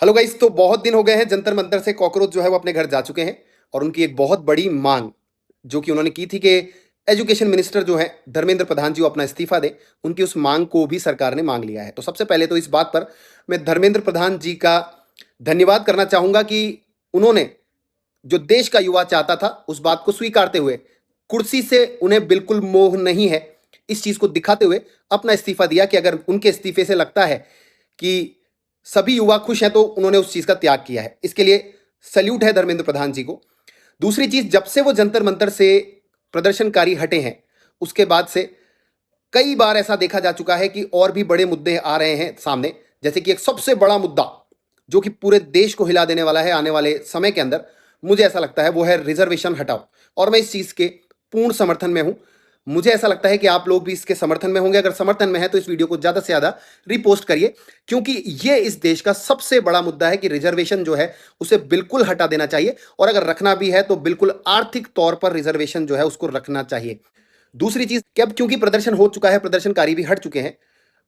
Hello guys. तो बहुत दिन हो गए हैं, जंतर मंतर से कॉकरोच जो है वो अपने घर जा चुके हैं और उनकी एक बहुत बड़ी मांग जो कि उन्होंने की थी कि एजुकेशन मिनिस्टर जो है धर्मेंद्र प्रधान जी वो अपना इस्तीफा दें। उनकी उस मांग को भी सरकार ने मांग लिया है। तो सबसे पहले तो इस बात पर मैं धर्मेंद्र प्रधान जी का धन्यवाद करना चाहूंगा कि उन्होंने जो देश का युवा चाहता था उस बात को स्वीकारते हुए, कुर्सी से उन्हें बिल्कुल मोह नहीं है, इस चीज को दिखाते हुए अपना इस्तीफा दिया कि अगर उनके इस्तीफे से लगता है कि सभी युवा खुश हैं तो उन्होंने उस चीज का त्याग किया है। इसके लिए सल्यूट है धर्मेंद्र प्रधान जी को। दूसरी चीज, जब से वो जंतर मंतर से प्रदर्शनकारी हटे हैं उसके बाद से कई बार ऐसा देखा जा चुका है कि और भी बड़े मुद्दे आ रहे हैं सामने। जैसे कि एक सबसे बड़ा मुद्दा जो कि पूरे देश को हिला देने वाला है आने वाले समय के अंदर, मुझे ऐसा लगता है वो है रिजर्वेशन हटाओ। और मैं इस चीज के पूर्ण समर्थन में हूं। मुझे ऐसा लगता है कि आप लोग भी इसके समर्थन में होंगे। अगर समर्थन में है तो इस वीडियो को ज्यादा से ज्यादा रिपोस्ट करिए, क्योंकि ये इस देश का सबसे बड़ा मुद्दा है कि रिजर्वेशन जो है उसे बिल्कुल हटा देना चाहिए, और अगर रखना भी है तो बिल्कुल आर्थिक तौर पर रिजर्वेशन जो है उसको रखना चाहिए। दूसरी चीज कि अब क्योंकि प्रदर्शन हो चुका है, प्रदर्शनकारी भी हट चुके हैं,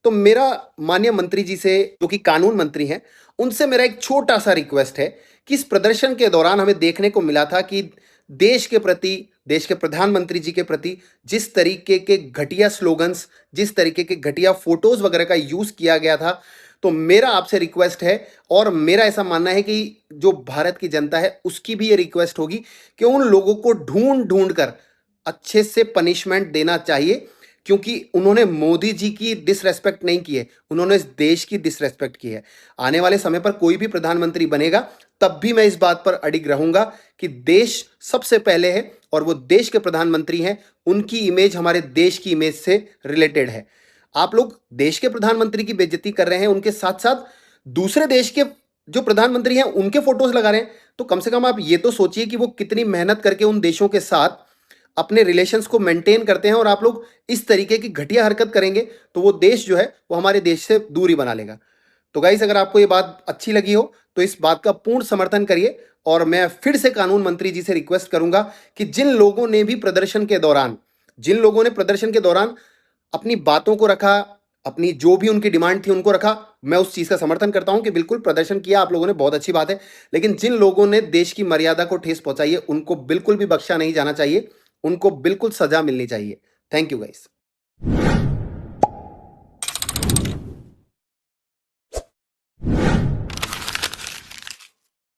तो मेरा माननीय मंत्री जी से जो कि कानून मंत्री हैं, उनसे मेरा एक छोटा सा रिक्वेस्ट है कि इस प्रदर्शन के दौरान हमें देखने को मिला था कि देश के प्रति, देश के प्रधानमंत्री जी के प्रति जिस तरीके के घटिया स्लोगन्स, जिस तरीके के घटिया फोटोज वगैरह का यूज किया गया था, तो मेरा आपसे रिक्वेस्ट है और मेरा ऐसा मानना है कि जो भारत की जनता है उसकी भी ये रिक्वेस्ट होगी कि उन लोगों को ढूंढ ढूंढ कर अच्छे से पनिशमेंट देना चाहिए, क्योंकि उन्होंने मोदी जी की डिसरेस्पेक्ट नहीं की है, उन्होंने इस देश की डिसरेस्पेक्ट की है। आने वाले समय पर कोई भी प्रधानमंत्री बनेगा तब भी मैं इस बात पर अडिग रहूंगा कि देश सबसे पहले है और वो देश के प्रधानमंत्री हैं, उनकी इमेज हमारे देश की इमेज से रिलेटेड है। आप लोग देश के प्रधानमंत्री की बेइज्जती कर रहे हैं, उनके साथ साथ दूसरे देश के जो प्रधानमंत्री हैं उनके फोटोज लगा रहे हैं, तो कम से कम आप ये तो सोचिए कि वो कितनी मेहनत करके उन देशों के साथ अपने रिलेशंस को मेंटेन करते हैं, और आप लोग इस तरीके की घटिया हरकत करेंगे तो वो देश जो है वो हमारे देश से दूरी बना लेगा। तो गाइस, अगर आपको ये बात अच्छी लगी हो तो इस बात का पूर्ण समर्थन करिए। और मैं फिर से कानून मंत्री जी से रिक्वेस्ट करूंगा कि जिन लोगों ने प्रदर्शन के दौरान अपनी बातों को रखा, अपनी जो भी उनकी डिमांड थी उनको रखा, मैं उस चीज का समर्थन करता हूं कि बिल्कुल प्रदर्शन किया आप लोगों ने, बहुत अच्छी बात है। लेकिन जिन लोगों ने देश की मर्यादा को ठेस पहुंचाई है उनको बिल्कुल भी बख्शा नहीं जाना चाहिए, उनको बिल्कुल सजा मिलनी चाहिए। Thank you guys.